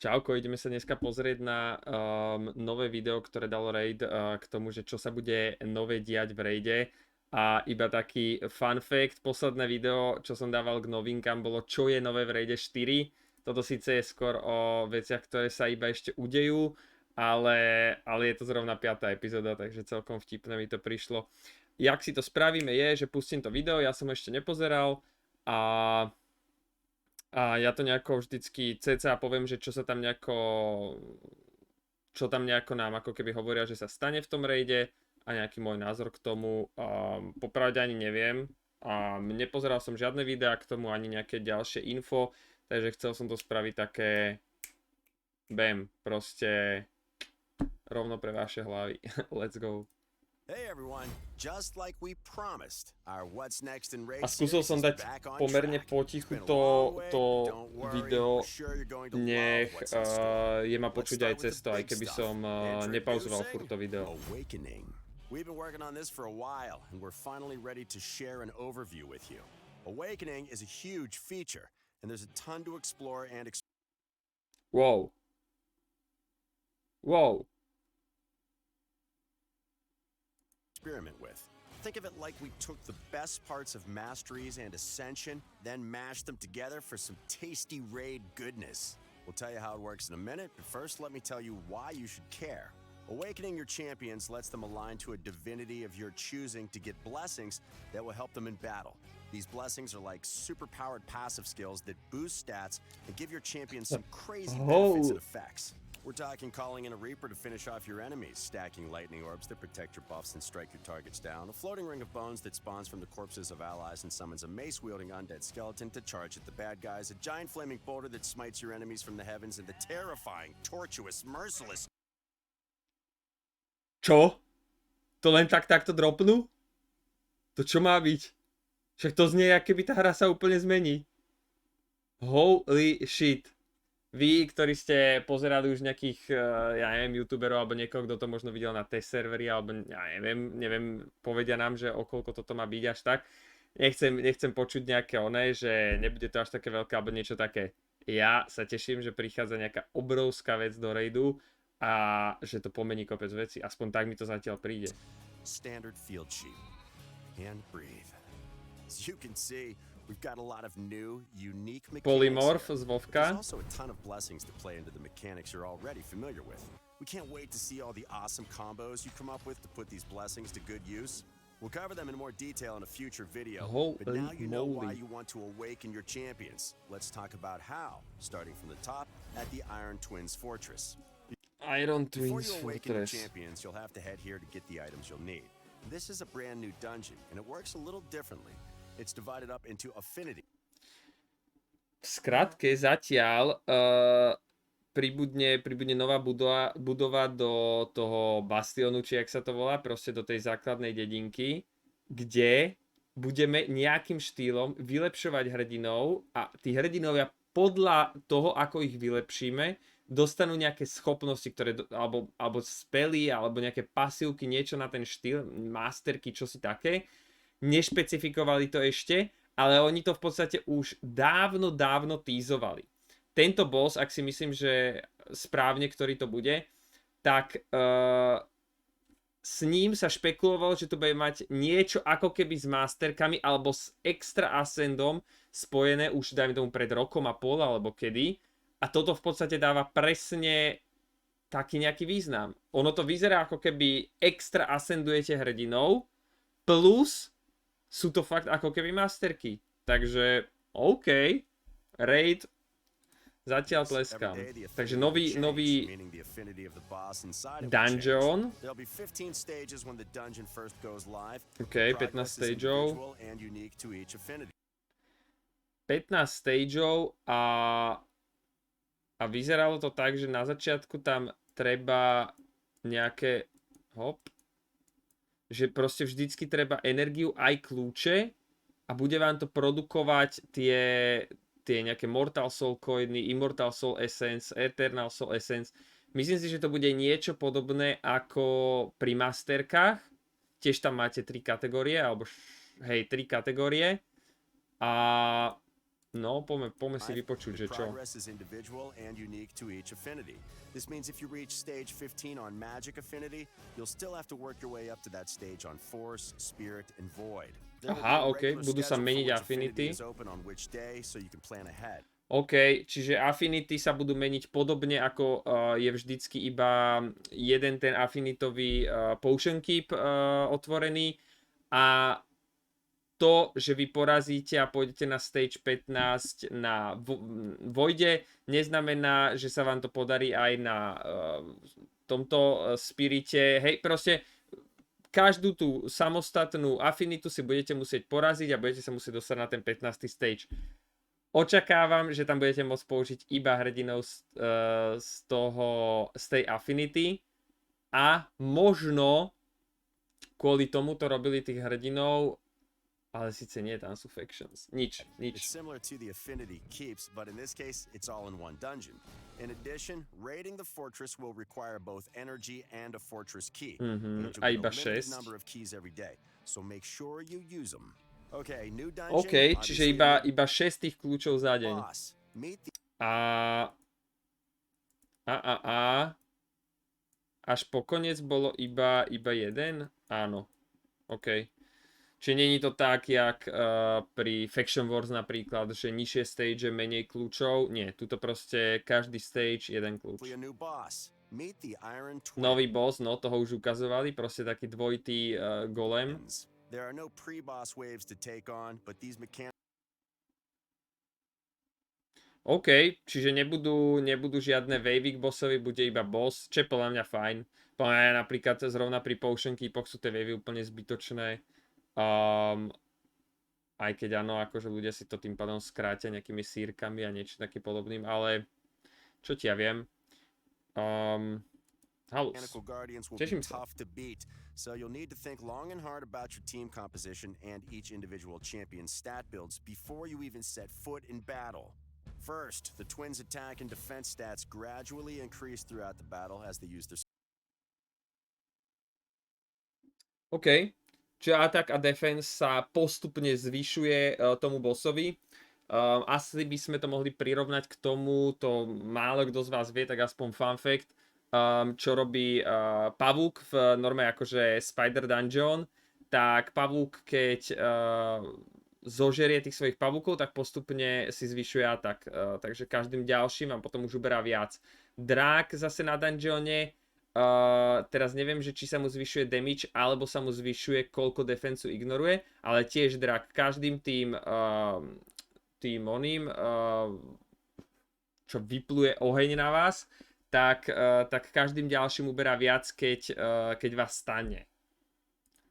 Čauko, ideme sa dneska pozrieť na nové video, ktoré dalo raid k tomu, že čo sa bude nové diať v raide. A iba taký fun fact, posledné video, čo som dával k novinkám, bolo čo je nové v raide 4. Toto síce je skôr o veciach, ktoré sa iba ešte udejú, ale je to zrovna 5. epizóda, takže celkom vtipné mi to prišlo. Jak si to spravíme je, že pustím to video, ja som ešte nepozeral a ja to nejako vždycky cca poviem, že čo tam nejako nám ako keby hovoria, že sa stane v tom raide a nejaký môj názor k tomu. Popravde ani neviem. Nepozeral som žiadne videá k tomu, ani nejaké ďalšie info, takže chcel som to spraviť také bam, proste rovno pre vaše hlavy. Let's go. A skúsil som dať pomerne potichu to video, nech je ma počuť aj cez to, aj keby som nepauzoval furt to video. We've been working on this for a while, and we're finally ready to share an overview with you. Awakening is a huge feature, and there's a ton to explore and Wow. experiment with. Think of it like we took the best parts of Masteries and Ascension, then mashed them together for some tasty raid goodness. We'll tell you how it works in a minute, but first let me tell you why you should care. Awakening your champions lets them align to a divinity of your choosing to get blessings that will help them in battle. These blessings are like super-powered passive skills that boost stats and give your champions some crazy benefits and effects. We're talking calling in a Reaper to finish off your enemies, stacking lightning orbs that protect your buffs and strike your targets down, a floating ring of bones that spawns from the corpses of allies and summons a mace-wielding undead skeleton to charge at the bad guys, a giant flaming boulder that smites your enemies from the heavens, and the terrifying, tortuous, merciless... Čo? To len takto dropnú? To čo má byť? Však to znie, ako keby tá hra sa úplne zmení. Holy shit. Vy, ktorí ste pozerali už nejakých, ja neviem, youtuberov alebo niekoho, kto to možno videl na test serveri, alebo ja neviem, povedia nám, že okolko toto má byť až tak. Nechcem počuť nejaké že nebude to až také veľké alebo niečo také. Ja sa teším, že prichádza nejaká obrovská vec do raidu a že to pomení kopec veci. Aspoň tak mi to zatiaľ príde. Standard field sheet. And breathe. As you can see, we've got a lot of new, unique mechanics. Polymorph z Vovka. There's also a ton of blessings to play into the mechanics you're already familiar with. We can't wait to see all the awesome combos you come up with to put these blessings to good use. We'll cover them in more detail in a future video, but now you know why you want to awaken your champions. Let's talk about how, starting from the top at the Iron Twins Fortress. Iron Before Twins you awaken your Fortress. champions, you'll have to head here to get the items you'll need. This is a brand new dungeon, and it works a little differently. It's divided up into affinity. V skratke zatiaľ pribudne nová budova do toho bastionu, či jak sa to volá, proste do tej základnej dedinky, kde budeme nejakým štýlom vylepšovať hrdinov a tí hrdinovia podľa toho, ako ich vylepšíme, dostanú nejaké schopnosti, ktoré alebo spely, alebo nejaké pasívky, niečo na ten štýl, masterky, čosi také. Nešpecifikovali to ešte, ale oni to v podstate už dávno tízovali. Tento boss, ak si myslím, že správne, ktorý to bude, tak s ním sa špekulovalo, že to bude mať niečo ako keby s masterkami alebo s extra ascendom spojené už dajme tomu pred rokom a pol alebo kedy. A toto v podstate dáva presne taký nejaký význam. Ono to vyzerá ako keby extra ascendujete hrdinov, plus sú to fakt ako keby masterky. Takže OK, raid, zatiaľ tleskám. Takže nový dungeon. OK, 15 stageov. 15 stageov a vyzeralo to tak, že na začiatku tam treba nejaké že proste vždycky treba energiu aj kľúče a bude vám to produkovať tie nejaké Mortal Soul coiny, Immortal Soul Essence, Eternal Soul Essence. Myslím si, že to bude niečo podobné ako pri masterkách. Tiež tam máte 3 kategórie, alebo 3 kategórie. A No, poďme si vypočuť, že čo. Progress is individual and unique to each affinity. This means if you reach stage 15 on magic affinity, you'll still have to work your way up to that stage on force, spirit, and void. Aha, OK, budú sa meniť affinity. OK, čiže affinity sa budú meniť podobne ako je vždycky iba jeden ten affinitový potion keep otvorený a to, že vy porazíte a pôjdete na stage 15 na voide, neznamená, že sa vám to podarí aj na tomto spirite. Hej, proste každú tú samostatnú afinitu si budete musieť poraziť a budete sa musieť dostať na ten 15. stage. Očakávam, že tam budete môcť použiť iba hrdinov z tej affinity a možno kvôli tomu to robili tých hrdinov. Ale síce nie, tam sú factions. Nič. It's similar to the affinity keeps, but in this case, it's all in one dungeon. In addition, raiding the fortress will require both energy and a fortress key. A iba 6. Number of keys every day, so make sure you use them. Okay, new dungeon. OK, čiže iba 6 tých kľúčov za deň. Až po koniec bolo iba jeden? Áno. OK. Čiže není to tak, jak pri Faction Wars napríklad, že nižšie stage menej kľúčov. Nie, tuto proste každý stage jeden kľúč. Nový boss, no toho už ukazovali, proste taký dvojitý golem. OK, čiže nebudú žiadne wavy k bossovi, bude iba boss, čo je podľa mňa fajn. Podľa mňa napríklad zrovna pri Potion Keepoch sú tie wavy úplne zbytočné. Aj keď áno, akože ľudia si to tým pádom skrátia nejakými sírkami a niečo takým podobným, ale čo ti ja viem. Halus. Teším sa. So you'll need to think long and hard about your team composition and each individual champion's stat builds before you even set foot in battle. First, the twins' attack and defense stats gradually increase throughout the battle as they use their... OK. Čiže attack a defense sa postupne zvyšuje tomu bossovi. Asi by sme to mohli prirovnať k tomu, to málo kto z vás vie, tak aspoň fun fact, čo robí pavúk v norme akože Spider Dungeon, tak pavúk, keď zožerie tých svojich pavúkov, tak postupne si zvyšuje atak. Takže každým ďalším vám potom už uberá viac. Drák zase na dungeone, teraz neviem, že či sa mu zvyšuje damage, alebo sa mu zvyšuje, koľko defensu ignoruje, ale tiež drak každým tým oným, čo vypluje oheň na vás, tak každým ďalším uberá viac, keď vás stane.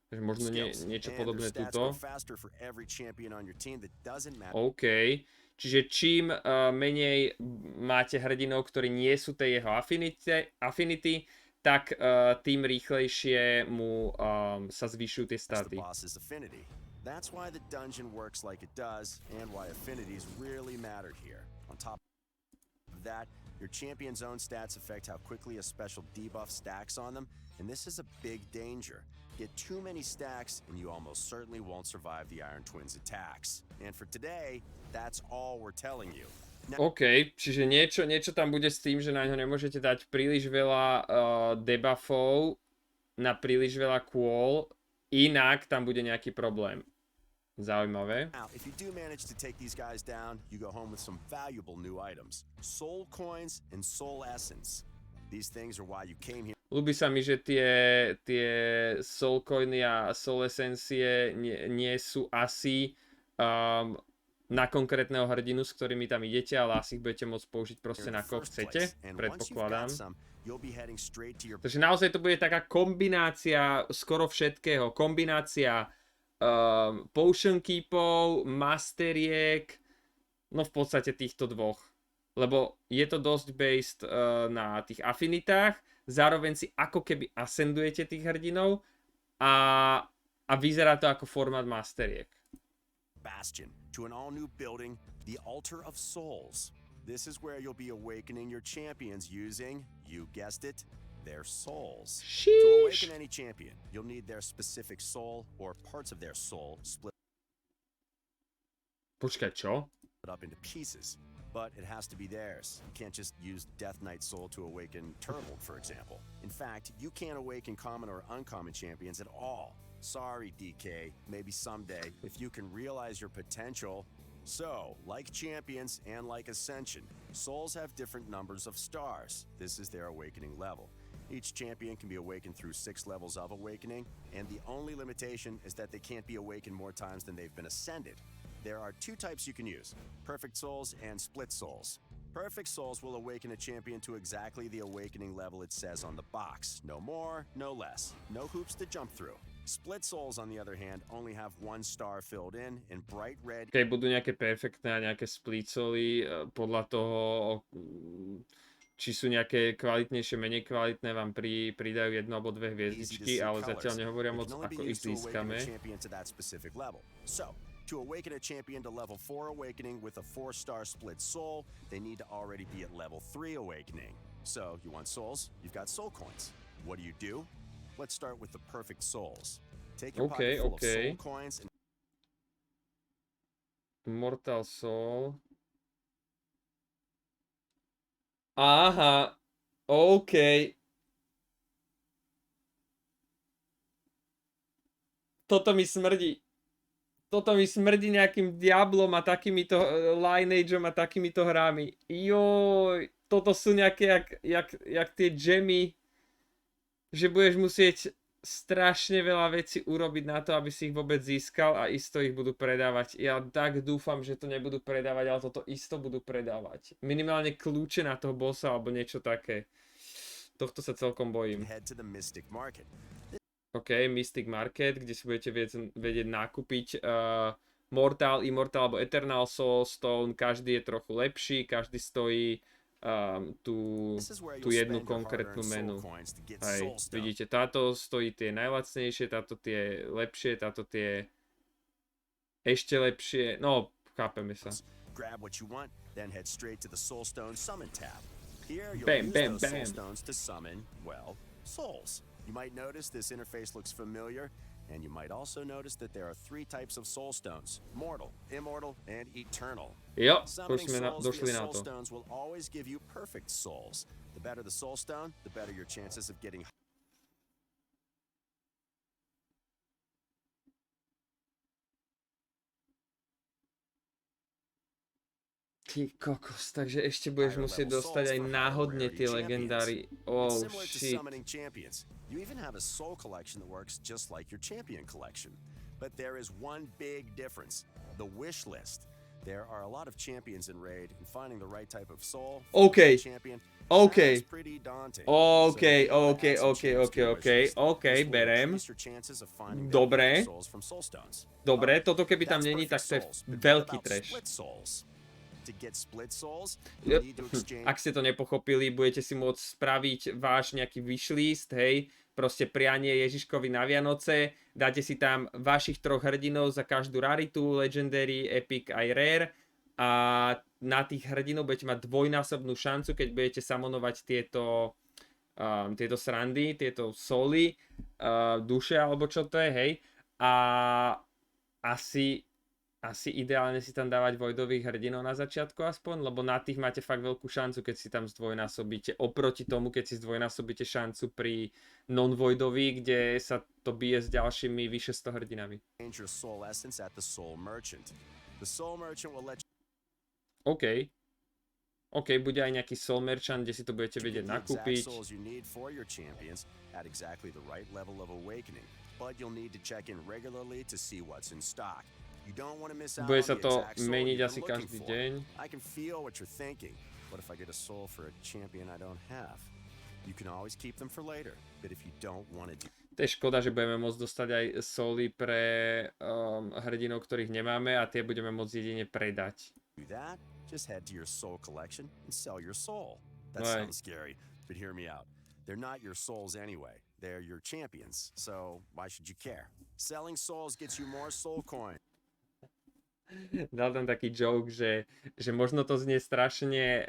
Takže možno niečo podobné tuto. OK. Čiže čím menej máte hrdinov, ktorí nie sú tej jeho affinity, tak tým rýchlejšie mu sa zvyšujú tie staty. That's why the dungeon works like it does, and why affinities really matter here. On top of that, your champion's own stats affect how quickly a special debuff stacks on them, and this is a big danger. Get too many stacks, and you almost certainly won't survive the Iron Twins' attacks. And for today, that's all we're telling you. OK, čiže niečo tam bude s tým, že na ňo nemôžete dať príliš veľa debuffov na príliš veľa kôl, inak tam bude nejaký problém. Zaujímavé. Now, if you do manage to take these guys down, you go home with some valuable new items. Soul coins and soul essence. These things are why you came here. Ľúbi sa mi, že tie soul coiny a soul essencie nie sú asi na konkrétneho hrdinu, s ktorými tam idete, ale asi ich budete môcť použiť proste na koho chcete, predpokladám. Takže naozaj to bude taká kombinácia skoro všetkého. Kombinácia potion keepov, masteriek, no v podstate týchto dvoch. Lebo je to dosť based na tých afinitách, zároveň si ako keby ascendujete tých hrdinov a vyzerá to ako formát masteriek. Bastion to an all-new building, the Altar of Souls. This is where you'll be awakening your champions using, you guessed it, their souls. Sheesh. To awaken any champion, you'll need their specific soul or parts of their soul split. Počkaj, čo? up into pieces, but it has to be theirs. You can't just use Death Knight Soul to awaken Turtle, for example. In fact, you can't awaken common or uncommon champions at all. Sorry, DK, maybe someday, if you can realize your potential. So, like champions and like Ascension, souls have different numbers of stars. This is their awakening level. Each champion can be awakened through 6 levels of awakening, and the only limitation is that they can't be awakened more times than they've been ascended. There are 2 types you can use, Perfect Souls and Split Souls. Perfect Souls will awaken a champion to exactly the awakening level it says on the box. No more, no less. No hoops to jump through. Split Souls, on the other hand, only have 1 star filled in bright red. Keď budú nejaké perfektné a nejaké split souly, podľa toho, či sú nejaké kvalitnejšie, menej kvalitné, vám pridajú 1 alebo 2 hviezdičky, ale zatiaľ nehovoria moc, ako ich získame. To awaken a champion to level 4 awakening with a 4-star split soul, they need to already be at level 3 awakening. So, you want souls? You've got soul coins. What do? Let's start with the perfect souls. Take your pocket full of soul coins and Mortal Soul. Aha, OK. Toto mi smrdí. Toto mi smrdí nejakým Diablom a takýmito Lineageom a takýmito hrami. Joj, toto sú nejaké jak tie gemmy, že budeš musieť strašne veľa vecí urobiť na to, aby si ich vôbec získal a isto ich budú predávať. Ja tak dúfam, že to nebudú predávať, ale toto isto budú predávať. Minimálne kľúče na toho bossa alebo niečo také. Tohto sa celkom bojím. OK, Mystic Market, kde si budete vedieť nakúpiť Mortal, Immortal alebo Eternal Soul Stone. Každý je trochu lepší, každý stojí tú jednu konkrétnu menu. Hej, vidíte, táto stojí tie najlacnejšie, táto tie lepšie, táto tie ešte lepšie. No, chápeme sa. Bam, bam, bam. You might notice this interface looks familiar, and you might also notice that there are 3 types of soul stones: mortal, immortal, and eternal. Jo, Summoning už sme došli na soul to. stones will always give you perfect souls. The better the soul stone, the better your chances of getting. Ty kokos, takže ešte budeš musieť dostať aj náhodne tie legendáry. Oh shit. You even have a soul collection that works just like your champion collection. But there is one big difference: the wish list. There are a lot of champions in raid, and finding the right type of soul for the champion is pretty daunting. OK, berem. Dobre, toto keby tam není, tak to je veľký trash. Ak ste to nepochopili, budete si môcť spraviť váš nejaký wishlist, hej, proste prianie Ježiškovi na Vianoce, dáte si tam vašich 3 hrdinov za každú raritu, legendary, epic aj rare a na tých hrdinov budete mať dvojnásobnú šancu, keď budete samonovať tieto srandy, tieto soly, duše alebo čo to je, hej, a asi ideálne si tam dávať voidových hrdinov na začiatku aspoň, lebo na tých máte fakt veľkú šancu, keď si tam zdvojnásobíte. Oproti tomu, keď si zdvojnásobíte šancu pri non-voidových, kde sa to bije s ďalšími vyše 100 hrdinami. OK, bude aj nejaký soul merchant, kde si to budete vedieť nakúpiť. Bude sa to meniť asi každý deň. To je škoda, že budeme môcť dostať aj souly pre hrdinov, ktorých nemáme a tie budeme môcť jedine predať. They're not your souls anyway. They're your champions. So why should you care? Selling souls gets you more soul coins. Dal tam taký joke, že možno to znie strašne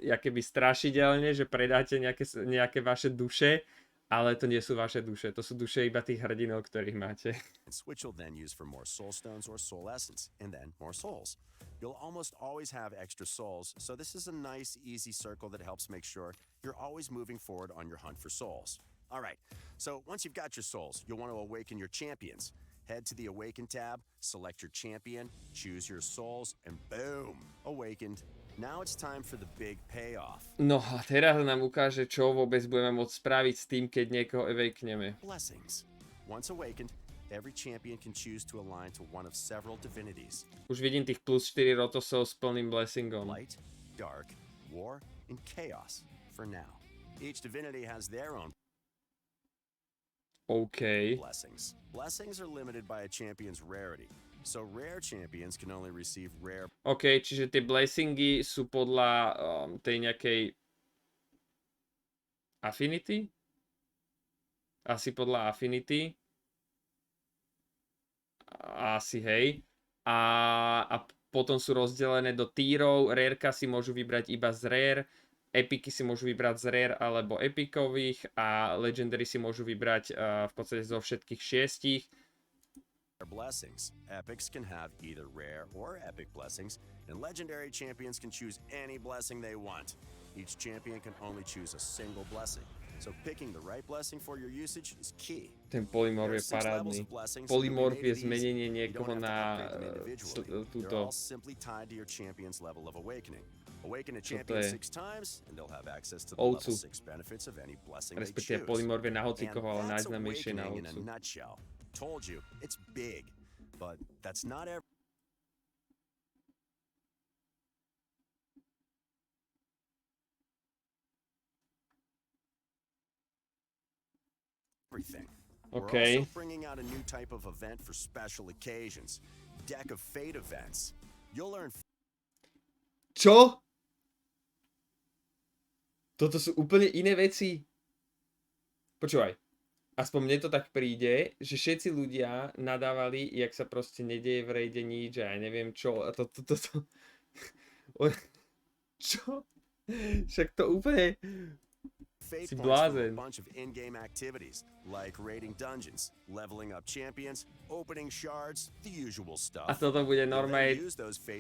jakoby strašidelne, že predáte nejaké vaše duše Ale to nie sú vaše duše, to sú duše iba tých hrdinov, ktorých máte. Which you'll then use for more soul stones or soul essence, and then more souls. You'll almost always have extra souls, so this is a nice, easy circle that helps make sure you're always moving forward on your hunt for souls. All right, so once you've got your souls, you'll want to awaken your champions. Head to the Awaken tab, select your champion, choose your souls, and boom, awakened. Now it's time for the big payoff. No a teraz nám ukáže, čo vôbec budeme môcť spraviť s tým, keď niekoho awakeneme. Blessings. Once awakened, every champion can choose to align to one of several divinities. Už vidím tých plus 4 rotosov s plným blessingom. Light, dark, war, and chaos for now. Each divinity has their own OK. blessings. Blessings are limited by a champion's rarity. So rare champions can only receive rare. OK, čiže tie blessingy sú podľa tej nejakej affinity? Asi podľa affinity. Asi hej. A potom sú rozdelené do tírov. Rareka si môžu vybrať iba z rare. Epiky si môžu vybrať z rare alebo epikových. A legendary si môžu vybrať v podstate zo všetkých 6. Blessings. Epics can have either rare or epic blessings, and legendary champions can choose any blessing they want. Each champion can only choose a single blessing, so picking the right blessing for your usage is key. Ten polymorf je parádny. Polymorf je zmenenie niekoho na túto. Simply tied to your champion's level of awakening. Awaken a champion 6 times and they'll have access to the level 6 benefits of any blessing they choose. Respektíve polymorf je na hocikoho, ale najznámejšie na ovcu. Told you, it's big, but that's not everything. Okay. We're also bringing out a new type of event for special occasions. Deck of Fate events. You'll learn. Čo? Toto sú úplne iné veci. Počúvaj. Aspoň mne to tak príde, že všetci ľudia nadávali, jak sa proste nedieje v raide nič a ja neviem čo. A toto. Čo? Však to úplne... Si blázen. A bunch of in-game activities like raiding dungeons, leveling up champions, opening shards, the usual stuff. A toto bude normálne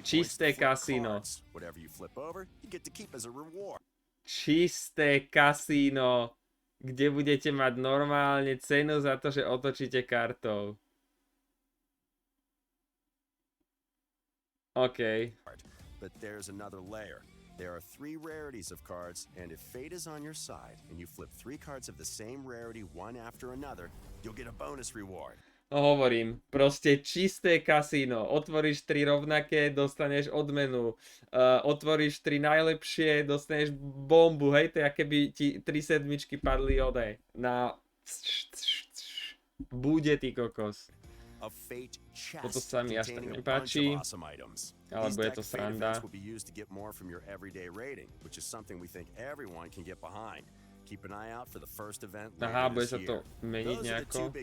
čisté kasíno. Whatever you flip over, you get to keep as a reward. Čisté kasíno, kde budete mať normálne cenu za to, že otočíte kartou. OK. But there's another layer. There are 3 rarities of cards, and if fate is on your side, and you flip 3 cards of the same rarity one after another, you'll get a bonus reward. No hovorím, proste čisté kasíno. Otvoríš 3 rovnaké, dostaneš odmenu. Otvoríš 3 najlepšie, dostaneš bombu. Hej, to je aké by ti 3 sedmičky padli ode. Na... Bude ty kokos. Toto sa mi až tak nepáči. Alebo je to sranda. Aha, bude sa to meniť nejako.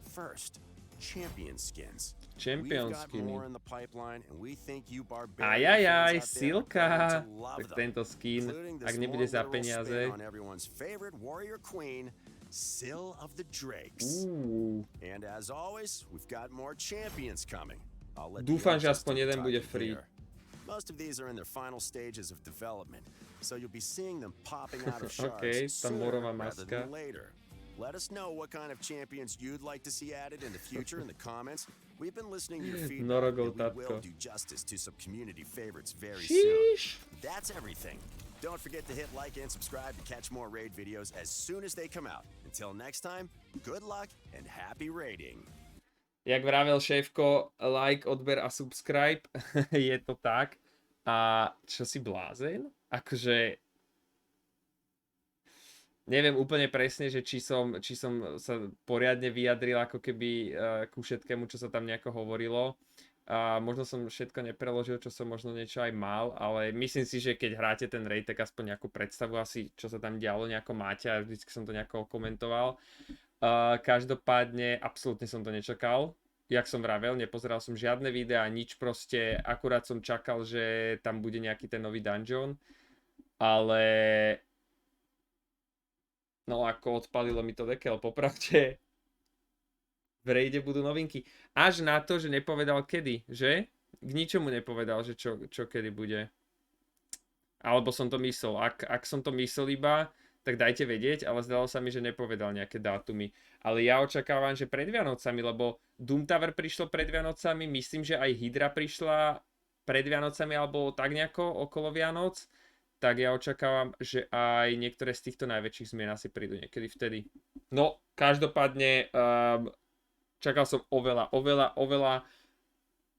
First, champion skins. Champion skiny. Ajajaj, silka. Tak tento skin, ak nebude za peniaze. Sill of the Drakes. And as always, we've got more champions coming. Dúfam, že aspoň jeden bude free. Most of these are in their final stages of development, so you'll be seeing them popping out of shards Okay, tá sooner morová rather maska. than later. Let us know what kind of champions you'd like to see added in the future in the comments. We've been listening to your feedback, and we will do justice to some community favorites very soon. That's everything. Don't forget to hit like and subscribe to catch more raid videos as soon as they come out. Until next time, good luck and happy raiding. Jak vravel šéfko, like, odber a subscribe. Je to tak. A čo si blázen? Akože... Neviem úplne presne, že či som sa poriadne vyjadril ako keby ku všetkému, čo sa tam nejako hovorilo. A možno som všetko nepreložil, čo som možno niečo aj mal, ale myslím si, že keď hráte ten raid, tak aspoň nejakú predstavu asi, čo sa tam dialo, nejako máte a vždycky som to nejako komentoval. Každopádne, absolútne som to nečakal. jak som vravel, nepozeral som žiadne videá, nič proste, akurát som čakal, že tam bude nejaký ten nový dungeon, ale no ako odpalilo mi to dekel, popravde. V raide budú novinky. Až na to, že nepovedal kedy, že? K ničomu nepovedal, že čo kedy bude. Alebo som to myslel. Ak som to myslel iba, tak dajte vedieť, ale zdalo sa mi, že nepovedal nejaké dátumy. Ale ja očakávam, že pred Vianocami, lebo Doom Tower prišlo pred Vianocami, myslím, že aj Hydra prišla pred Vianocami, alebo tak nejako okolo Vianoc. Tak ja očakávam, že aj niektoré z týchto najväčších zmien asi prídu niekedy vtedy. No, každopádne čakal som oveľa,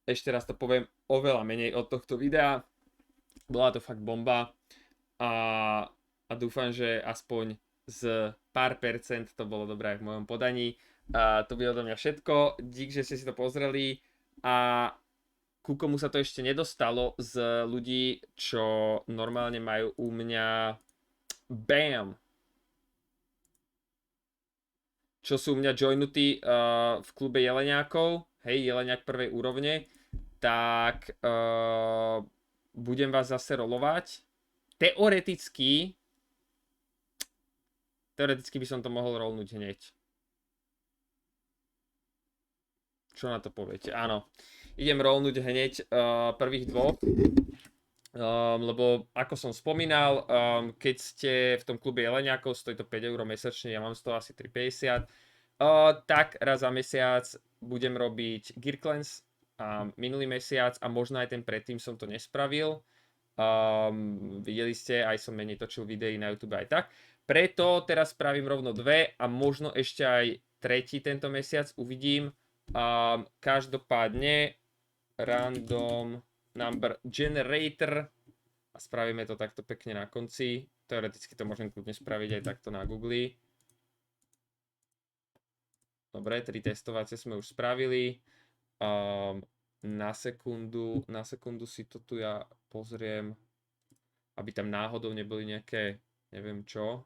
ešte raz to poviem, oveľa menej od tohto videa. Bola to fakt bomba a dúfam, že aspoň z pár percent to bolo dobré v mojom podaní. To bude odo mňa všetko. Dík, že ste si to pozreli a ku komu sa to ešte nedostalo z ľudí, čo normálne majú u mňa BAM! Čo sú u mňa joinutí v klube jeleňákov, hej, jeleňák prvej úrovne, tak budem vás zase rolovať. Teoreticky by som to mohol rolnúť hneď. Čo na to poviete? Áno. Idem rolnúť hneď prvých dvoch. Lebo ako som spomínal, keď ste v tom klube jeleňákov, stojí to 5 € mesačne, ja mám z toho asi 3,50, tak raz za mesiac budem robiť Gear Cleanse. Minulý mesiac a možno aj ten predtým som to nespravil. Videli ste, aj som menej točil videí na YouTube aj tak. Preto teraz spravím rovno dve a možno ešte aj tretí tento mesiac, uvidím. Každopádne random number generator a spravíme to takto pekne na konci. Teoreticky to môžem kľudne spraviť aj takto na Google. Dobre, 3 testovacie sme už spravili. Na sekundu si to tu ja pozriem, aby tam náhodou neboli nejaké, neviem čo.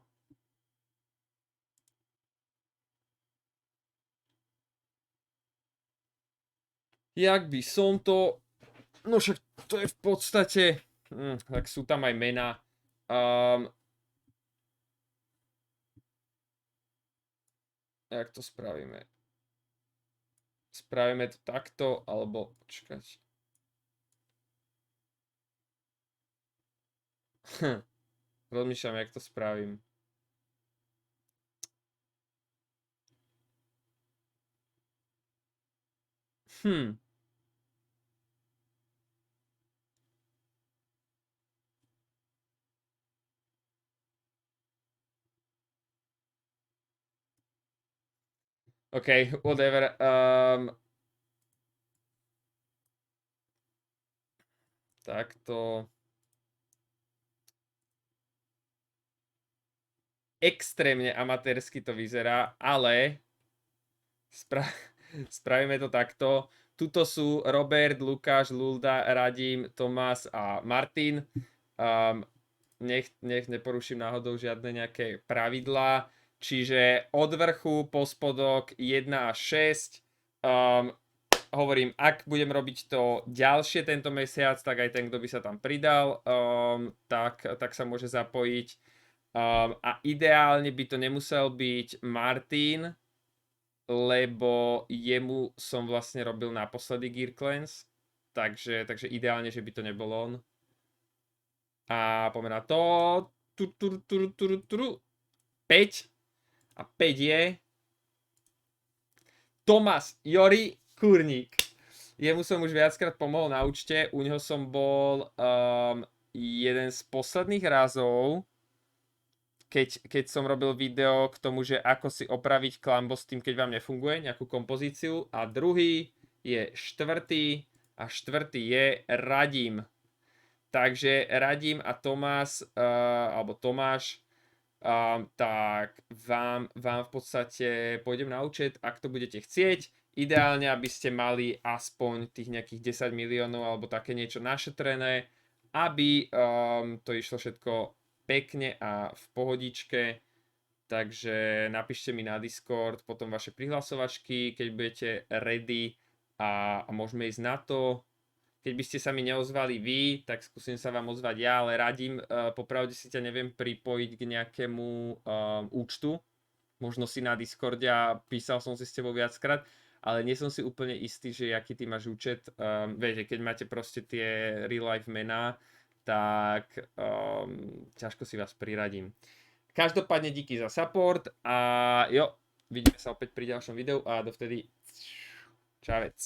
Jak by som to... No však to je v podstate... tak sú tam aj mená. Jak to spravíme? Spravíme to takto, alebo... Počkať. Rozmýšľam, jak to spravím. OK, whatever. Takto. Extrémne amatérsky to vyzerá, ale spravíme to takto. Tuto sú Robert, Lukáš, Lulda, Radim, Tomás a Martin. Nech neporuším náhodou žiadne nejaké pravidlá. Čiže od vrchu po spodok 1 až 6. Hovorím, ak budem robiť to ďalšie tento mesiac, tak aj ten, kto by sa tam pridal, tak sa môže zapojiť. A ideálne by to nemusel byť Martin, lebo jemu som vlastne robil naposledy Gear Cleanse. Takže ideálne, že by to nebol on. A poďme na to. 5. A 5 je Tomás Jori Kurník. Jemu som už viackrát pomohol na účte. U neho som bol jeden z posledných razov, keď som robil video k tomu, že ako si opraviť klambo s tým, keď vám nefunguje, nejakú kompozíciu. A druhý je 4. a 4. je Radim. Takže Radim a Tomás, alebo Tomáš, tak vám v podstate pôjdem na účet, ak to budete chcieť. Ideálne, aby ste mali aspoň tých nejakých 10 miliónov alebo také niečo našetrené, aby to išlo všetko pekne a v pohodičke. Takže napíšte mi na Discord potom vaše prihlasovačky, keď budete ready a môžeme ísť na to. Keď by ste sa mi neozvali vy, tak skúsim sa vám ozvať ja, ale radím, popravde si ťa neviem pripojiť k nejakému účtu, možno si na Discorde a písal som si s tebou viackrát, ale nie som si úplne istý, že aký ty máš účet. Vieš, že keď máte proste tie real life mená, tak ťažko si vás priradím. Každopádne díky za support a jo, vidíme sa opäť pri ďalšom videu a dovtedy čavec.